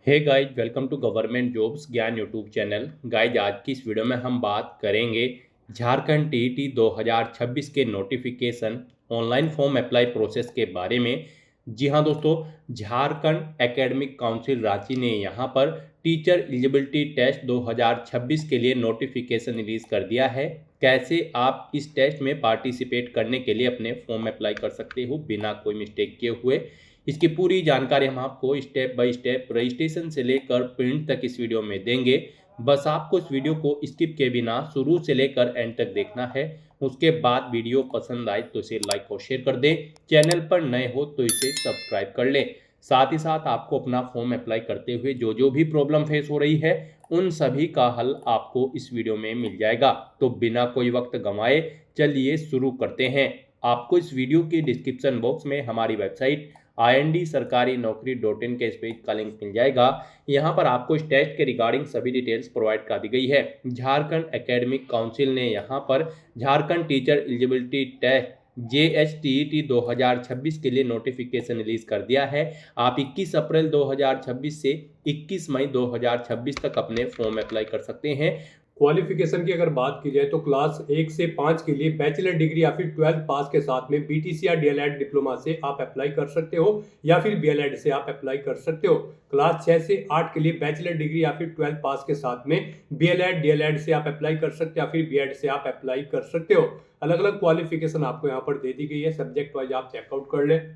Hey guys, welcome to government jobs Gyan YouTube channel. Guys, आज की इस वीडियो में हम बात करेंगे झारखंड टीईटी 2026 के notification online form apply process के बारे में। जी हाँ दोस्तों, झारखंड एकेडमिक काउंसिल रांची ने यहाँ पर टीचर एलिजिबिलिटी टेस्ट 2026 के लिए नोटिफिकेशन रिलीज कर दिया है। कैसे आप इस टेस्ट में पार्टिसिपेट करने के लिए अपने फॉर्म अप्लाई कर सकते हो बिना कोई मिस्टेक किए हुए, इसकी पूरी जानकारी हम आपको स्टेप बाय स्टेप रजिस्ट्रेशन से लेकर प्रिंट तक इस वीडियो में देंगे। बस आपको इस वीडियो को स्किप किए बिना शुरू से लेकर एंड तक देखना है। उसके बाद वीडियो पसंद आए तो इसे लाइक और शेयर कर दें। चैनल पर नए हो तो इसे सब्सक्राइब कर लें। साथ ही साथ आपको अपना फॉर्म अप्लाई करते हुए जो भी प्रॉब्लम फेस हो रही है उन सभी का हल आपको इस वीडियो में मिल जाएगा। तो बिना कोई वक्त गंवाए चलिए शुरू करते हैं। आपको इस वीडियो के डिस्क्रिप्शन बॉक्स में हमारी वेबसाइट IND-sarkari-naukri.in के इस पेज का लिंक मिल जाएगा। यहाँ पर आपको इस टेस्ट के रिगार्डिंग सभी डिटेल्स प्रोवाइड कर दी गई है। झारखंड एकेडमिक काउंसिल ने यहाँ पर Jharkhand teacher eligibility test JHTET 2026 के लिए नोटिफिकेशन रिलीज कर दिया है। आप 21 अप्रैल 2026 से 21 मई 2026 तक अपने फॉर्म अप्लाई कर सकते हैं। क्वालिफिकेशन की अगर बात की जाए तो क्लास 1 से 5 के लिए बैचलर डिग्री या फिर 12th पास के साथ में BTC या DLED डिप्लोमा से आप अप्लाई कर सकते हो या फिर BLED से आप अप्लाई कर सकते हो। क्लास 6 से 8 के लिए बैचलर डिग्री या फिर 12th पास के साथ में BLED DLED से आप अप्लाई कर सकते हो या फिर BEd से आप अप्लाई कर सकते हो। अलग अलग क्वालिफिकेशन आपको यहाँ पर दे दी गई है, सब्जेक्ट वाइज आप चेकआउट कर लें।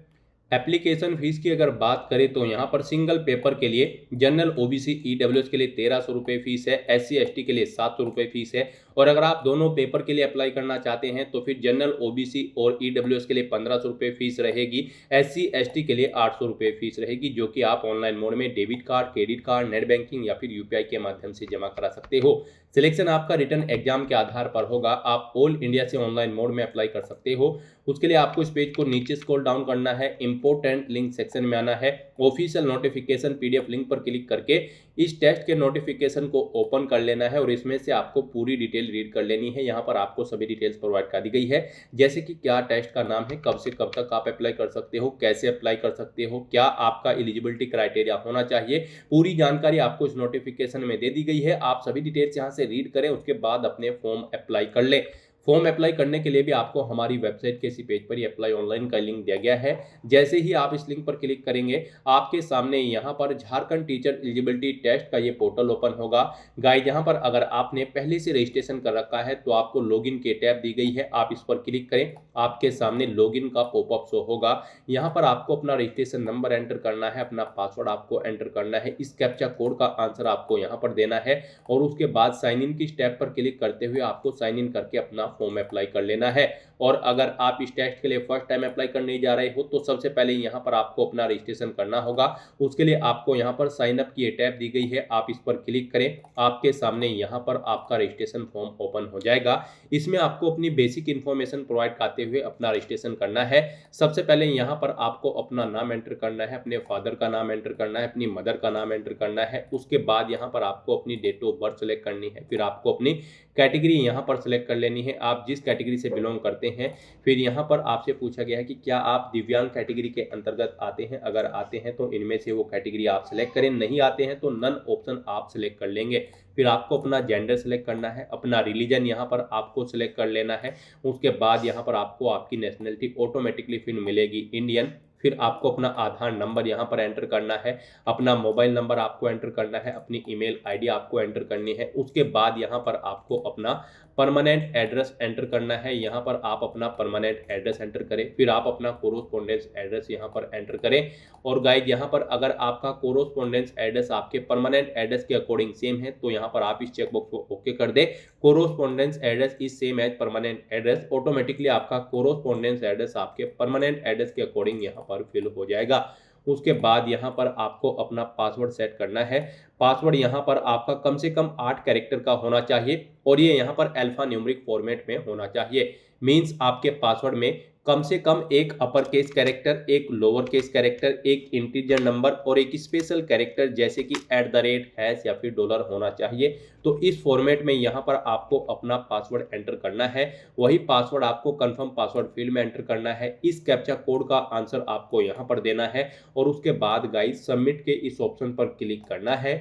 एप्लीकेशन फीस की अगर बात करें तो यहाँ पर सिंगल पेपर के लिए जनरल OBC EWS के लिए 1300 रुपये फीस है, SC ST के लिए 700 रुपये फीस है। और अगर आप दोनों पेपर के लिए अप्लाई करना चाहते हैं तो फिर जनरल OBC और EWS के लिए 1500 रुपये फीस रहेगी, SC ST के लिए 800 रुपये फीस रहेगी, जो कि आप ऑनलाइन मोड में debit card, credit card, net banking या फिर UPI के माध्यम से जमा करा सकते हो। सिलेक्शन आपका रिटर्न एग्जाम के आधार पर होगा। आप ऑल इंडिया से ऑनलाइन मोड में अप्लाई कर सकते हो। उसके लिए आपको इस पेज को नीचे स्क्रॉल डाउन करना है, इंपोर्टेंट लिंक सेक्शन में आना है, ऑफिशियल नोटिफिकेशन PDF लिंक पर क्लिक करके इस टेस्ट के नोटिफिकेशन को ओपन कर लेना है और इसमें से आपको पूरी डिटेल रीड कर लेनी है। यहाँ पर आपको सभी डिटेल्स प्रोवाइड कर दी गई है, जैसे कि क्या टेस्ट का नाम है, कब से कब तक आप अप्लाई कर सकते हो, कैसे अप्लाई कर सकते हो, क्या आपका एलिजिबिलिटी क्राइटेरिया होना चाहिए। पूरी जानकारी आपको इस नोटिफिकेशन में दे दी गई है। आप सभी डिटेल्स यहाँ से रीड करें, उसके बाद अपने फॉर्म अप्लाई कर लें। फॉर्म अप्लाई करने के लिए भी आपको हमारी वेबसाइट के इसी पेज पर ही अप्लाई ऑनलाइन का लिंक दिया गया है। जैसे ही आप इस लिंक पर क्लिक करेंगे आपके सामने यहाँ पर झारखंड टीचर एलिजिबिलिटी टेस्ट का ये पोर्टल ओपन होगा। गाइस, यहाँ पर अगर आपने पहले से रजिस्ट्रेशन कर रखा है तो आपको लॉगिन की टैब दी गई है, आप इस पर क्लिक करें, आपके सामने लॉगिन का पॉपअप शो होगा। यहाँ पर आपको अपना रजिस्ट्रेशन नंबर एंटर करना है, अपना पासवर्ड आपको एंटर करना है, इस कैप्चा कोड का आंसर आपको यहाँ पर देना है और उसके बाद साइन इन की स्टेप पर क्लिक करते हुए आपको साइन इन करके अपना फॉर्म अप्लाई कर लेना है। और अगर आप इस टेस्ट के लिए फर्स्ट टाइम अप्लाई करने जा रहे हो तो सबसे पहले यहाँ पर आपको अपना रजिस्ट्रेशन करना होगा। उसके लिए आपको यहाँ पर साइन अप की टैब दी गई है, आप इस पर क्लिक करें, आपके सामने यहाँ पर आपका रजिस्ट्रेशन फॉर्म ओपन हो जाएगा। इसमें आपको अपनी बेसिक इन्फॉर्मेशन प्रोवाइड करते हुए अपना रजिस्ट्रेशन करना है। सबसे पहले यहाँ पर आपको अपना नाम एंटर करना है, अपने फादर का नाम एंटर करना है, अपनी मदर का नाम एंटर करना है। उसके बाद यहाँ पर आपको अपनी डेट ऑफ बर्थ सेलेक्ट करनी है, फिर आपको अपनी कैटेगरी यहाँ पर सेलेक्ट कर लेनी है, आप जिस कैटेगरी से बिलोंग करते हैं। फिर यहाँ पर आपसे पूछा गया है कि क्या आप दिव्यांग कैटेगरी के अंतर्गत आते हैं, अगर आते हैं तो इनमें से वो कैटेगरी आप सेलेक्ट करें, नहीं आते हैं तो नन ऑप्शन आप सेलेक्ट कर लेंगे। फिर आपको अपना जेंडर सेलेक्ट करना है, अपना रिलीजन यहाँ पर आपको सेलेक्ट कर लेना है। उसके बाद यहाँ पर आपको आपकी नेशनलिटी ऑटोमेटिकली फिर मिलेगी इंडियन। फिर आपको अपना आधार नंबर यहाँ पर एंटर करना है, अपना मोबाइल नंबर आपको एंटर करना है, अपनी ईमेल आईडी आपको एंटर करनी है। उसके बाद यहाँ पर आपको अपना परमानेंट एड्रेस एंटर करना है, यहाँ पर आप अपना परमानेंट एड्रेस एंटर करें। फिर आप अपना कोरोस्पोंडेंस एड्रेस यहाँ पर एंटर करें। और गाइड, यहाँ पर अगर आपका कोरोस्पोंडेंस एड्रेस आपके परमानेंट एड्रेस के अकॉर्डिंग सेम है तो यहाँ पर आप इस चेकबॉक्स को ओके कर दें। Correspondence address is same as permanent address, automatically आपका कोरोस्पोंडेंस एड्रेस आपके परमानेंट एड्रेस के अकॉर्डिंग यहाँ पर फिल हो जाएगा। उसके बाद यहाँ पर आपको अपना पासवर्ड सेट करना है। पासवर्ड यहाँ पर आपका कम से कम 8 कैरेक्टर का होना चाहिए और ये यहाँ पर अल्फा न्यूमेरिक फॉर्मेट में होना चाहिए। मींस आपके पासवर्ड में कम से कम एक अपर केस कैरेक्टर, एक लोअर केस कैरेक्टर, एक इंटीजर नंबर और एक स्पेशल कैरेक्टर जैसे कि @ हैश या फिर डॉलर होना चाहिए। तो इस फॉर्मेट में यहाँ पर आपको अपना पासवर्ड एंटर करना है। वही पासवर्ड आपको कंफर्म पासवर्ड फील्ड में एंटर करना है। इस कैप्चा कोड का आंसर आपको यहाँ पर देना है और उसके बाद गाइस सबमिट के इस ऑप्शन पर क्लिक करना है।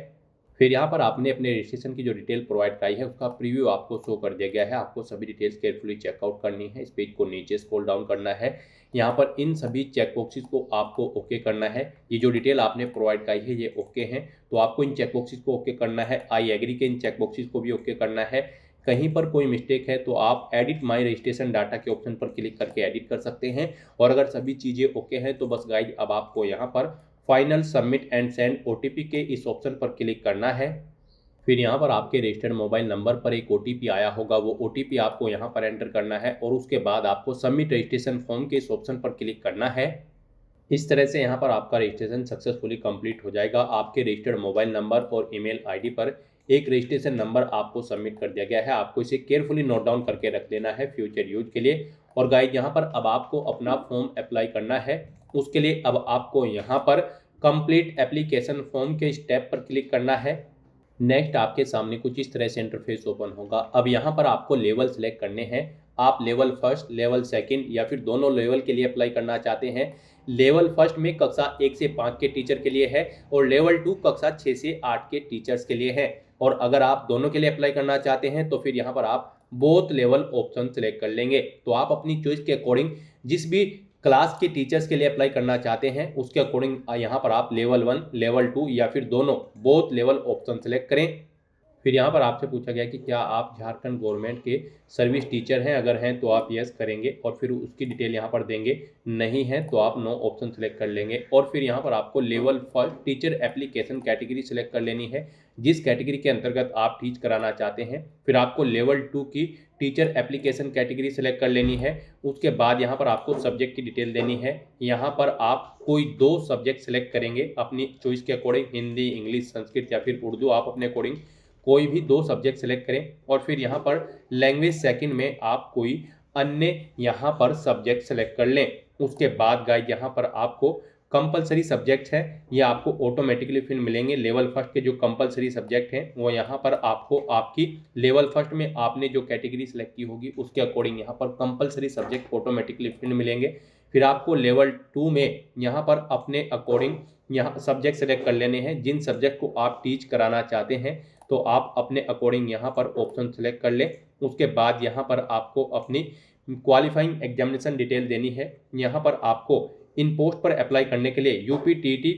फिर यहाँ पर आपने अपने रजिस्ट्रेशन की जो डिटेल प्रोवाइड कराई है उसका प्रीव्यू आपको शो कर दिया गया है। आपको सभी डिटेल्स केयरफुली चेकआउट करनी है। इस पेज को नीचे स्क्रॉल डाउन करना है। यहाँ पर इन सभी चेक बॉक्सेस को आपको ओके करना है। ये जो डिटेल आपने प्रोवाइड कराई है ये ओके हैं, तो आपको इन चेक बॉक्सेस को ओके करना है। आई एग्री के इन चेक बॉक्सेस को भी ओके करना है। कहीं पर कोई मिस्टेक है तो आप एडिट माई रजिस्ट्रेशन डाटा के ऑप्शन पर क्लिक करके एडिट कर सकते हैं। और अगर सभी चीज़ें ओके हैं तो बस गाइज अब आपको यहाँ पर final submit and send OTP के इस ऑप्शन पर क्लिक करना है। फिर यहाँ पर आपके रजिस्टर्ड मोबाइल नंबर पर एक OTP आया होगा, वो OTP आपको यहाँ पर एंटर करना है और उसके बाद आपको सबमिट रजिस्ट्रेशन फॉर्म के इस ऑप्शन पर क्लिक करना है। इस तरह से यहाँ पर आपका रजिस्ट्रेशन सक्सेसफुली कंप्लीट हो जाएगा। आपके रजिस्टर्ड मोबाइल नंबर और ईमेल आईडी पर एक रजिस्ट्रेशन नंबर आपको सबमिट कर दिया गया है। आपको इसे केयरफुली नोट डाउन करके रख लेना है फ्यूचर यूज के लिए। और गाइस यहाँ पर अब आपको अपना फॉर्म अप्लाई करना है। उसके लिए अब आपको यहाँ पर कंप्लीट एप्लीकेशन फॉर्म के स्टेप पर क्लिक करना है। नेक्स्ट आपके सामने कुछ इस तरह से इंटरफेस ओपन होगा। अब यहाँ पर आपको लेवल सेलेक्ट करने हैं। आप लेवल फर्स्ट, लेवल सेकंड या फिर दोनों लेवल के लिए अप्लाई करना चाहते हैं। लेवल फर्स्ट में कक्षा 1 से 5 के टीचर के लिए है और लेवल 2 कक्षा 6 से 8 के टीचर्स के लिए है। और अगर आप दोनों के लिए अप्लाई करना चाहते हैं तो फिर यहाँ पर आप बोथ लेवल ऑप्शन सेलेक्ट कर लेंगे। तो आप अपनी चॉइस के अकॉर्डिंग जिस भी क्लास के टीचर्स के लिए अप्लाई करना चाहते हैं उसके अकॉर्डिंग यहाँ पर आप लेवल 1, लेवल 2 या फिर दोनों बोथ लेवल ऑप्शन सेलेक्ट करें। फिर यहाँ पर आपसे पूछा गया कि क्या आप झारखंड गवर्नमेंट के सर्विस टीचर हैं, अगर हैं तो आप यस करेंगे और फिर उसकी डिटेल यहाँ पर देंगे। नहीं है तो आप नो ऑप्शन सेलेक्ट कर लेंगे। और फिर यहाँ पर आपको level first teacher application category select कर लेनी है, जिस कैटेगरी के अंतर्गत आप टीच कराना चाहते हैं। फिर आपको लेवल 2 की टीचर एप्लीकेशन कैटेगरी सेलेक्ट कर लेनी है। उसके बाद यहाँ पर आपको सब्जेक्ट की डिटेल देनी है। यहाँ पर आप कोई 2 सब्जेक्ट सेलेक्ट करेंगे अपनी चॉइस के अकॉर्डिंग, हिंदी, इंग्लिश, संस्कृत या फिर उर्दू। आप अपने अकॉर्डिंग कोई भी 2 सब्जेक्ट सेलेक्ट करें। और फिर यहाँ पर लैंग्वेज सेकंड में आप कोई अन्य यहाँ पर सब्जेक्ट सेलेक्ट कर लें। उसके बाद गाइड यहाँ पर आपको कंपलसरी सब्जेक्ट है, ये आपको ऑटोमेटिकली फिर मिलेंगे। लेवल फर्स्ट के जो कंपलसरी सब्जेक्ट हैं वो यहाँ पर आपको आपकी लेवल फर्स्ट में आपने जो कैटेगरी सेलेक्ट की होगी उसके अकॉर्डिंग यहाँ पर कंपलसरी सब्जेक्ट ऑटोमेटिकली फिर मिलेंगे। फिर आपको लेवल 2 में यहाँ पर अपने अकॉर्डिंग यहाँ सब्जेक्ट सेलेक्ट कर लेने हैं। जिन सब्जेक्ट को आप टीच कराना चाहते हैं तो आप अपने अकॉर्डिंग यहाँ पर ऑप्शन सेलेक्ट कर लें। उसके बाद यहाँ पर आपको अपनी क्वालिफाइंग एग्जामिनेशन डिटेल देनी है। यहाँ पर आपको इन पोस्ट पर अप्लाई करने के लिए UPTT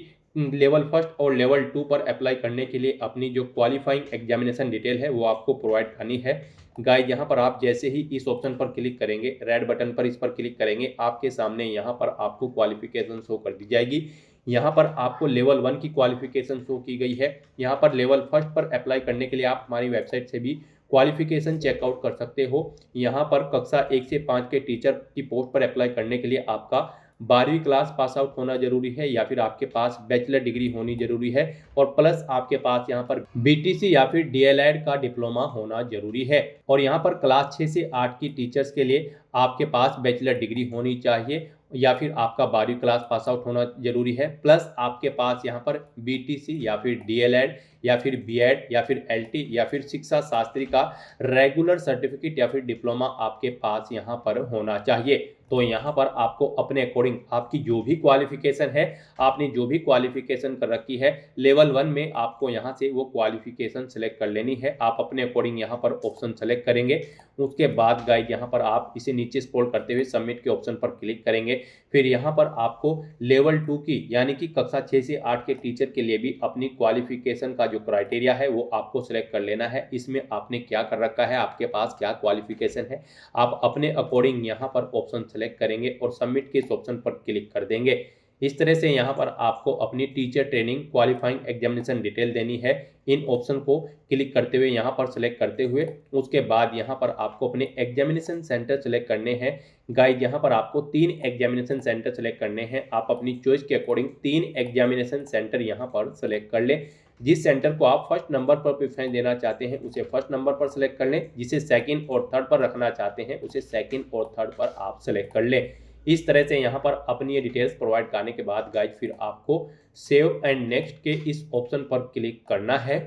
लेवल फर्स्ट और लेवल 2 पर अप्लाई करने के लिए अपनी जो क्वालिफाइंग एग्जामिनेशन डिटेल है वो आपको प्रोवाइड करनी है। गाइड यहाँ पर आप जैसे ही इस ऑप्शन पर क्लिक करेंगे, रेड बटन पर इस पर क्लिक करेंगे, आपके सामने यहाँ पर आपको क्वालिफिकेशन शो कर दी जाएगी। यहाँ पर आपको लेवल 1 की क्वालिफिकेशन शो की गई है। यहाँ पर लेवल फर्स्ट पर अप्लाई करने के लिए आप हमारी वेबसाइट से भी क्वालिफिकेशन चेकआउट कर सकते हो। यहाँ पर कक्षा 1 से 5 के टीचर की पोस्ट पर अप्लाई करने के लिए आपका 12वीं क्लास पास आउट होना जरूरी है या फिर आपके पास बैचलर डिग्री होनी जरूरी है और प्लस आपके पास यहाँ पर BTC या फिर DLED का डिप्लोमा होना जरूरी है। और यहाँ पर क्लास 6 से 8 की टीचर्स के लिए आपके पास बैचलर डिग्री होनी चाहिए या फिर आपका 12वीं क्लास पास आउट होना जरूरी है, प्लस आपके पास यहाँ पर BTC या फिर DLED या फिर B.Ed या फिर LT या फिर शिक्षा शास्त्री का रेगुलर सर्टिफिकेट या फिर डिप्लोमा आपके पास यहाँ पर होना चाहिए। तो यहाँ पर आपको अपने अकॉर्डिंग आपकी जो भी क्वालिफिकेशन है, आपने जो भी क्वालिफिकेशन कर रखी है लेवल 1 में, आपको यहाँ से वो क्वालिफिकेशन सेलेक्ट कर लेनी है। आप अपने अकॉर्डिंग यहाँ पर ऑप्शन सेलेक्ट करेंगे। उसके बाद गाइड यहाँ पर आप इसे नीचे स्क्रॉल करते हुए सबमिट के ऑप्शन पर क्लिक करेंगे। फिर यहाँ पर आपको लेवल 2 की यानी कि कक्षा 6 से 8 के टीचर के लिए भी अपनी क्वालिफिकेशन का जो क्राइटेरिया है वो आपको सिलेक्ट कर लेना है। इसमें आपने क्या कर रखा है, आपके पास क्या क्वालिफिकेशन है, आप अपने अकॉर्डिंग यहाँ पर ऑप्शन सेलेक्ट करेंगे और सबमिट के इस ऑप्शन पर क्लिक कर देंगे। इस तरह से यहाँ पर आपको अपनी teacher training qualifying examination detail देनी है। इन ऑप्शन को क्लिक करते हुए यहाँ पर सेलेक्ट करते हुए उसके बाद यहाँ पर आपको अपने एग्जामिनेशन सेंटर सेलेक्ट करने हैं। गाइड यहाँ पर आपको 3 एग्जामिनेशन सेंटर सेलेक्ट करने हैं। आप अपनी चॉइस के अकॉर्डिंग 3 एग्जामिनेशन सेंटर यहाँ पर सेलेक्ट कर लें। जिस सेंटर को आप फर्स्ट नंबर पर प्रेफरेंस देना चाहते हैं उसे फर्स्ट नंबर पर सेलेक्ट कर लें, जिसे सेकंड और थर्ड पर रखना चाहते हैं उसे सेकंड और थर्ड पर आप सेलेक्ट कर लें। इस तरह से यहाँ पर अपनी ये डिटेल्स प्रोवाइड करने के बाद गाइज फिर आपको सेव एंड नेक्स्ट के इस ऑप्शन पर क्लिक करना है।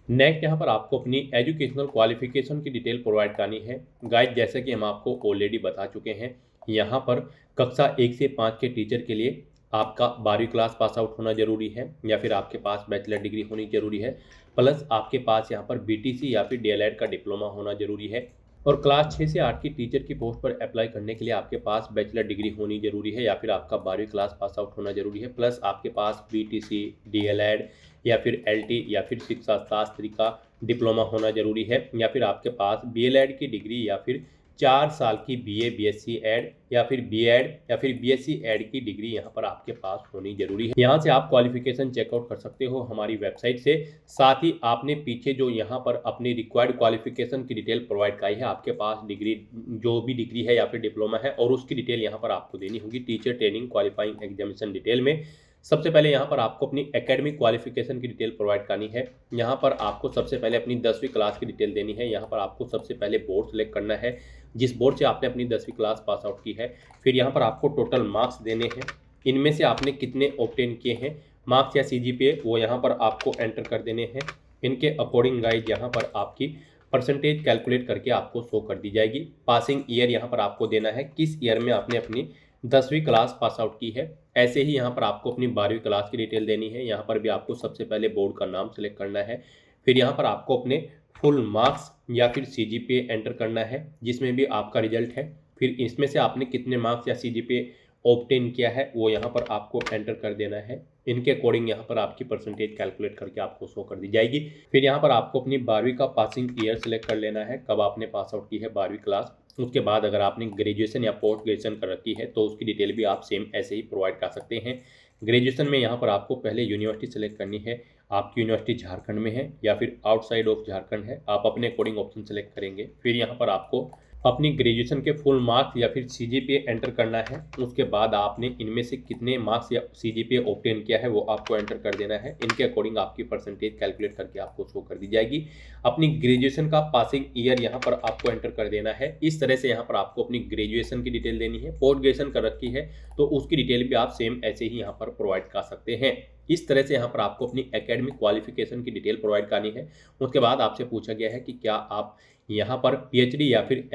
नेक्स्ट यहाँ पर आपको अपनी एजुकेशनल क्वालिफिकेशन की डिटेल प्रोवाइड करनी है। गाइज जैसे कि हम आपको ऑलरेडी बता चुके हैं, यहाँ पर कक्षा 1 से 5 के टीचर के लिए आपका 12वीं क्लास पास आउट होना जरूरी है या फिर आपके पास बैचलर डिग्री होनी जरूरी है, प्लस आपके पास यहाँ पर बीटीसी या फिर डीएलएड का डिप्लोमा होना जरूरी है। और क्लास 6 से 8 की टीचर की पोस्ट पर अप्लाई करने के लिए आपके पास बैचलर डिग्री होनी जरूरी है या फिर आपका 12वीं क्लास पास आउट होना जरूरी है, प्लस आपके पास बीटीसी, डीएलएड या फिर एलटी या फिर शिक्षा शास्त्री का डिप्लोमा होना जरूरी है, या फिर आपके पास बीएलएड की डिग्री या फिर 4 साल की बीए बीएससी एड या फिर बीएड या फिर बीएससी एड की डिग्री यहाँ पर आपके पास होनी जरूरी है। यहाँ से आप क्वालिफिकेशन चेकआउट कर सकते हो हमारी वेबसाइट से। साथ ही आपने पीछे जो यहाँ पर अपनी रिक्वायर्ड क्वालिफिकेशन की डिटेल प्रोवाइड कराई है, आपके पास डिग्री जो भी डिग्री है या फिर डिप्लोमा है, और उसकी डिटेल यहाँ पर आपको देनी होगी teacher training qualifying examination detail में। सबसे पहले यहाँ पर आपको अपनी एकेडमिक क्वालिफिकेशन की डिटेल प्रोवाइड करनी है। यहाँ पर आपको सबसे पहले अपनी 10वीं क्लास की डिटेल देनी है। यहाँ पर आपको सबसे पहले बोर्ड सेलेक्ट करना है, जिस बोर्ड से आपने अपनी 10वीं क्लास पास आउट की है। फिर यहाँ पर आपको टोटल मार्क्स देने हैं, इनमें से आपने कितने ऑब्टेन किए हैं मार्क्स या सीजीपीए, वो यहाँ पर आपको एंटर कर देने हैं। इनके अकॉर्डिंग गाइड यहाँ पर आपकी परसेंटेज कैलकुलेट करके आपको शो कर दी जाएगी। पासिंग ईयर यहाँ पर आपको देना है, किस ईयर में आपने अपनी 10वीं क्लास पास आउट की है। ऐसे ही यहाँ पर आपको अपनी 12वीं क्लास की डिटेल देनी है। यहाँ पर भी आपको सबसे पहले बोर्ड का नाम सेलेक्ट करना है। फिर यहाँ पर आपको अपने फुल मार्क्स या फिर सीजीपीए एंटर करना है, जिसमें भी आपका रिजल्ट है। फिर इसमें से आपने कितने मार्क्स या सीजीपीए ऑब्टेन किया है वो यहाँ पर आपको एंटर कर देना है। इनके अकॉर्डिंग यहाँ पर आपकी परसेंटेज कैलकुलेट करके आपको शो कर दी जाएगी। फिर यहाँ पर आपको अपनी 12वीं का पासिंग ईयर सेलेक्ट कर लेना है, कब आपने पास आउट की है 12वीं क्लास। उसके बाद अगर आपने ग्रेजुएशन या पोस्ट ग्रेजुएशन कर रखी है तो उसकी डिटेल भी आप सेम ऐसे ही प्रोवाइड कर सकते हैं। ग्रेजुएशन में यहाँ पर आपको पहले यूनिवर्सिटी सेलेक्ट करनी है, आपकी यूनिवर्सिटी झारखंड में है या फिर आउटसाइड ऑफ झारखंड है, आप अपने अकॉर्डिंग ऑप्शन सेलेक्ट करेंगे। फिर यहाँ पर आपको अपनी ग्रेजुएशन के फुल मार्क्स या फिर सीजीपीए एंटर करना है। उसके बाद आपने इनमें से कितने मार्क्स या सीजीपीए ऑब्टेन किया है वो आपको एंटर कर देना है। इनके अकॉर्डिंग आपकी परसेंटेज कैलकुलेट करके आपको शो कर दी जाएगी। अपनी ग्रेजुएशन का पासिंग ईयर यहाँ पर आपको एंटर कर देना है। इस तरह से यहाँ पर आपको अपनी ग्रेजुएशन की डिटेल देनी है। पोस्ट ग्रेजुएशन कर रखी है तो उसकी डिटेल भी आप सेम ऐसे ही यहाँ पर प्रोवाइड कर सकते हैं। इस तरह से यहाँ पर आपको अपनी एकेडमिक क्वालिफिकेशन की डिटेल प्रोवाइड करनी है। उसके बाद आपसे पूछा गया है कि क्या आप यहाँ पर पीएचडी या फिर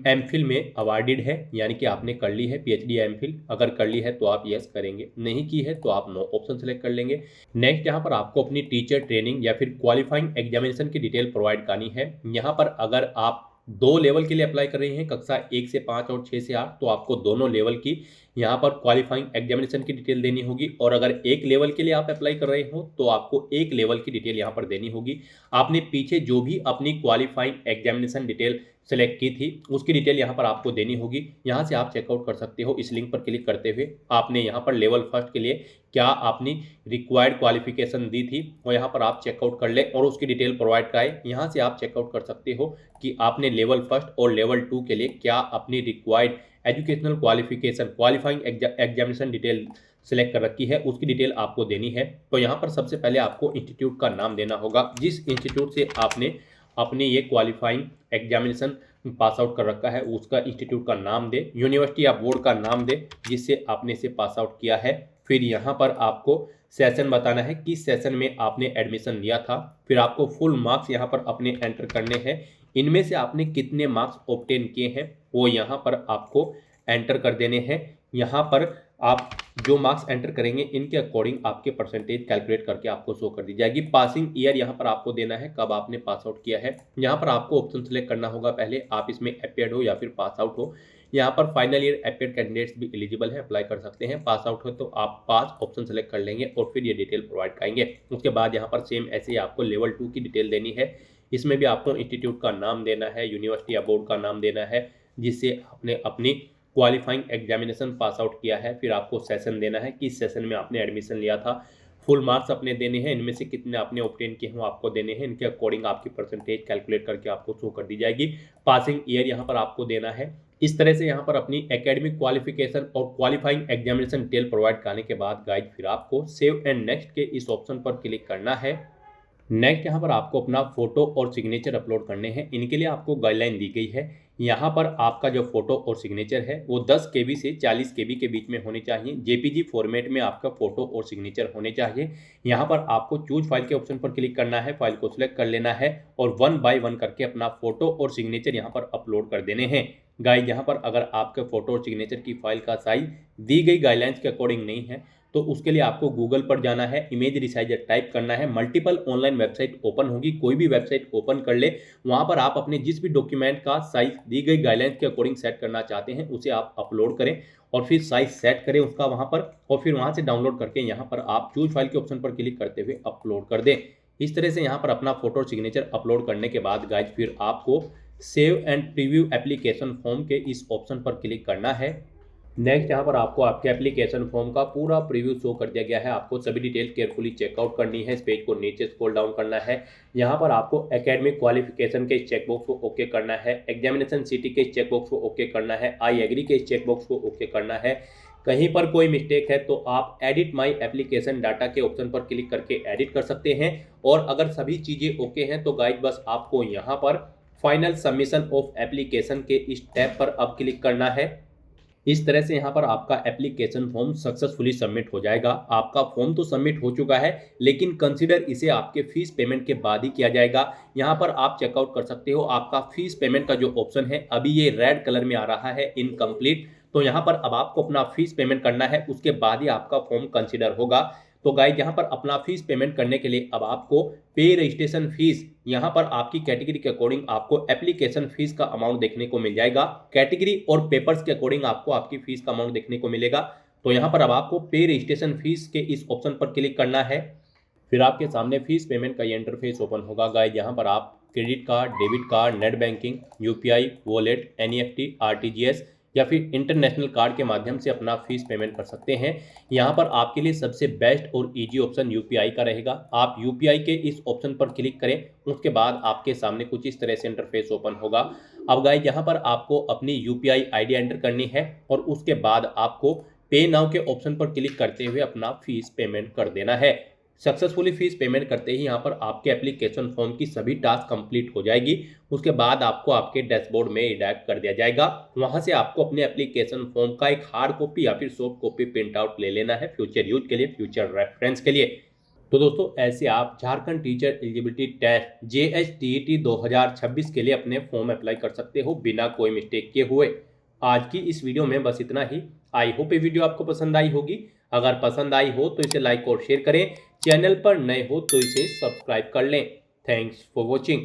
एमफिल में अवार्डेड है, यानी कि आपने कर ली है पीएचडी या एमफिल। अगर कर ली है तो आप यस करेंगे, नहीं की है तो आप नो ऑप्शन सेलेक्ट कर लेंगे। नेक्स्ट यहाँ पर आपको अपनी टीचर ट्रेनिंग या फिर क्वालिफाइंग एग्जामिनेशन की डिटेल प्रोवाइड करनी है। यहाँ पर अगर आप 2 लेवल के लिए अप्लाई कर रहे हैं, कक्षा 1 से 5 और 6 से 8, तो आपको दोनों लेवल की यहाँ पर क्वालिफाइंग एग्जामिनेशन की डिटेल देनी होगी। और अगर एक लेवल के लिए आप अप्लाई कर रहे हो तो आपको एक लेवल की डिटेल यहाँ पर देनी होगी। आपने पीछे जो भी अपनी क्वालिफाइंग एग्जामिनेशन डिटेल सेलेक्ट की थी उसकी डिटेल यहाँ पर आपको देनी होगी। यहाँ से आप चेकआउट कर सकते हो। इस लिंक पर क्लिक करते हुए आपने यहाँ पर लेवल फर्स्ट के लिए क्या आपने रिक्वायर्ड क्वालिफिकेशन दी थी और यहाँ पर आप चेकआउट कर ले और उसकी डिटेल प्रोवाइड कराए। यहाँ से आप चेकआउट कर सकते हो कि आपने लेवल फर्स्ट और लेवल 2 के लिए क्या अपनी required educational qualification qualifying examination detail select कर रखी है, उसकी डिटेल आपको देनी है। तो यहाँ पर सबसे पहले आपको इंस्टीट्यूट का नाम देना होगा, जिस इंस्टीट्यूट से आपने अपनी ये क्वालिफाइंग एग्जामिनेशन पास आउट कर रखा है उसका इंस्टीट्यूट का नाम दे, यूनिवर्सिटी या बोर्ड का नाम दे जिससे आपने इसे पास आउट किया है। फिर यहाँ पर आपको सेशन बताना है किस सेशन में आपने एडमिशन लिया था। फिर आपको फुल मार्क्स यहाँ पर अपने एंटर करने हैं, इनमें से आपने कितने मार्क्स ऑब्टेन किए हैं वो यहाँ पर आपको एंटर कर देने हैं। यहाँ पर आप जो मार्क्स एंटर करेंगे इनके अकॉर्डिंग आपके परसेंटेज कैलकुलेट करके आपको शो कर दी जाएगी। पासिंग ईयर यहाँ पर आपको देना है, कब आपने पास आउट किया है। यहाँ पर आपको ऑप्शन सेलेक्ट करना होगा, पहले आप इसमें अपेयर्ड हो या फिर पास आउट हो। यहाँ पर फाइनल ईयर अपेयर्ड कैंडिडेट्स भी एलिजिबल है, अप्लाई कर सकते हैं। पास आउट हो तो आप पास ऑप्शन सेलेक्ट कर लेंगे और फिर ये डिटेल प्रोवाइड करेंगे। उसके बाद यहाँ पर सेम ऐसे ही आपको लेवल 2 की डिटेल देनी है। इसमें भी आपको इंस्टीट्यूट का नाम देना है, यूनिवर्सिटी या बोर्ड का नाम देना है जिससे आपने अपनी क्वालिफाइंग एग्जामिनेशन पास आउट किया है। फिर आपको सेशन देना है किस सेशन में आपने एडमिशन लिया था। फुल मार्क्स अपने देने हैं, इनमें से कितने आपने ऑब्टेन किए हैं वो आपको देने हैं। इनके अकॉर्डिंग आपकी परसेंटेज कैलकुलेट करके आपको शो कर दी जाएगी। पासिंग ईयर यहाँ पर आपको देना है। इस तरह से यहाँ पर अपनी एकेडमिक क्वालिफिकेशन और क्वालिफाइंग एग्जामिनेशन डिटेल प्रोवाइड करने के बाद गाइड फिर आपको सेव एंड नेक्स्ट के इस ऑप्शन पर क्लिक करना है। नेक्स्ट यहाँ पर आपको अपना फोटो और सिग्नेचर अपलोड करने हैं। इनके लिए आपको गाइडलाइन दी गई है। यहाँ पर आपका जो फोटो और सिग्नेचर है वो 10 KB से 40 KB के बीच में होनी चाहिए। JPG फॉर्मेट में आपका फोटो और सिग्नेचर होने चाहिए। यहाँ पर आपको चूज फाइल के ऑप्शन पर क्लिक करना है, फाइल को सिलेक्ट कर लेना है और 1 बाय 1 करके अपना फोटो और सिग्नेचर यहाँ पर अपलोड कर देने हैं। गाइस, यहाँ पर अगर आपके फोटो और सिग्नेचर की फाइल का साइज दी गई गाइडलाइंस के अकॉर्डिंग नहीं है तो उसके लिए आपको गूगल पर जाना है, इमेज रिसाइजर टाइप करना है, मल्टीपल ऑनलाइन वेबसाइट ओपन होगी, कोई भी वेबसाइट ओपन कर ले, वहां पर आप अपने जिस भी डॉक्यूमेंट का साइज दी गई गाइडलाइंस के अकॉर्डिंग सेट करना चाहते हैं उसे आप अपलोड करें और फिर साइज सेट करें उसका वहां पर, और फिर वहां से डाउनलोड करके यहाँ पर आप चूज फाइल के ऑप्शन पर क्लिक करते हुए अपलोड कर दें। इस तरह से यहाँ पर अपना फोटो और सिग्नेचर अपलोड करने के बाद गाइज फिर आपको save and preview application form के इस ऑप्शन पर क्लिक करना है। नेक्स्ट यहाँ पर आपको आपके एप्लीकेशन फॉर्म का पूरा प्रीव्यू शो कर दिया गया है। आपको सभी डिटेल केयरफुली चेकआउट करनी है। इस पेज को नीचे स्क्रॉल डाउन करना है। यहाँ पर आपको एकेडमिक क्वालिफिकेशन के चेकबॉक्स को ओके करना है, एग्जामिनेशन सिटी के चेकबॉक्स को ओके करना है, आई एग्री के चेकबॉक्स को ओके करना है। कहीं पर कोई मिस्टेक है तो आप एडिट माई एप्लीकेशन डाटा के ऑप्शन पर क्लिक करके एडिट कर सकते हैं। और अगर सभी चीज़ें ओके हैं तो गाइज बस आपको यहाँ पर फाइनल सबमिशन ऑफ एप्लीकेशन के इस टैब पर अब क्लिक करना है। इस तरह से यहाँ पर आपका एप्लीकेशन फॉर्म सक्सेसफुली सबमिट हो जाएगा। आपका फॉर्म तो सबमिट हो चुका है लेकिन कंसीडर इसे आपके फीस पेमेंट के बाद ही किया जाएगा। यहाँ पर आप चेकआउट कर सकते हो, आपका फीस पेमेंट का जो ऑप्शन है अभी ये रेड कलर में आ रहा है इनकम्प्लीट, तो यहाँ पर अब आपको अपना फीस पेमेंट करना है, उसके बाद ही आपका फॉर्म कंसीडर होगा। तो गाइस, यहाँ पर अपना फीस पेमेंट करने के लिए अब आपको पे रजिस्ट्रेशन फीस, यहाँ पर आपकी कैटेगरी के अकॉर्डिंग आपको एप्लीकेशन फीस का अमाउंट देखने को मिल जाएगा। कैटेगरी और पेपर्स के अकॉर्डिंग आपको आपकी फीस का अमाउंट देखने को मिलेगा। तो यहाँ पर अब आपको पे रजिस्ट्रेशन फीस के इस ऑप्शन पर क्लिक करना है। फिर आपके सामने फीस पेमेंट का ये इंटरफेस ओपन होगा। गाइस, यहाँ पर आप credit card, debit card, net banking, UPI, wallet, NEFT, RTGS या फिर इंटरनेशनल कार्ड के माध्यम से अपना फीस पेमेंट कर सकते हैं। यहाँ पर आपके लिए सबसे बेस्ट और इजी ऑप्शन UPI का रहेगा। आप UPI के इस ऑप्शन पर क्लिक करें, उसके बाद आपके सामने कुछ इस तरह से इंटरफेस ओपन होगा। अब गाइस, यहाँ पर आपको अपनी UPI ID एंटर करनी है और उसके बाद आपको पे नाउ के ऑप्शन पर क्लिक करते हुए अपना फीस पेमेंट कर देना है। सक्सेसफुली फीस पेमेंट करते ही यहाँ पर आपके एप्लीकेशन फॉर्म की सभी टास्क कंप्लीट हो जाएगी। उसके बाद आपको आपके डैशबोर्ड में रिडायरेक्ट कर दिया जाएगा। वहां से आपको अपने एप्लीकेशन फॉर्म का एक हार्ड कॉपी या फिर सॉफ्ट कॉपी प्रिंट आउट ले लेना है फ्यूचर यूज के लिए, फ्यूचर रेफरेंस के लिए। तो दोस्तों, ऐसे आप Jharkhand teacher eligibility test JHTET 2026 के लिए अपने फॉर्म अप्लाई कर सकते हो बिना कोई मिस्टेक किए हुए। आज की इस वीडियो में बस इतना ही। आई होप ये वीडियो आपको पसंद आई होगी। अगर पसंद आई हो तो इसे लाइक और शेयर करें। चैनल पर नए हो तो इसे सब्सक्राइब कर लें। Thanks for watching.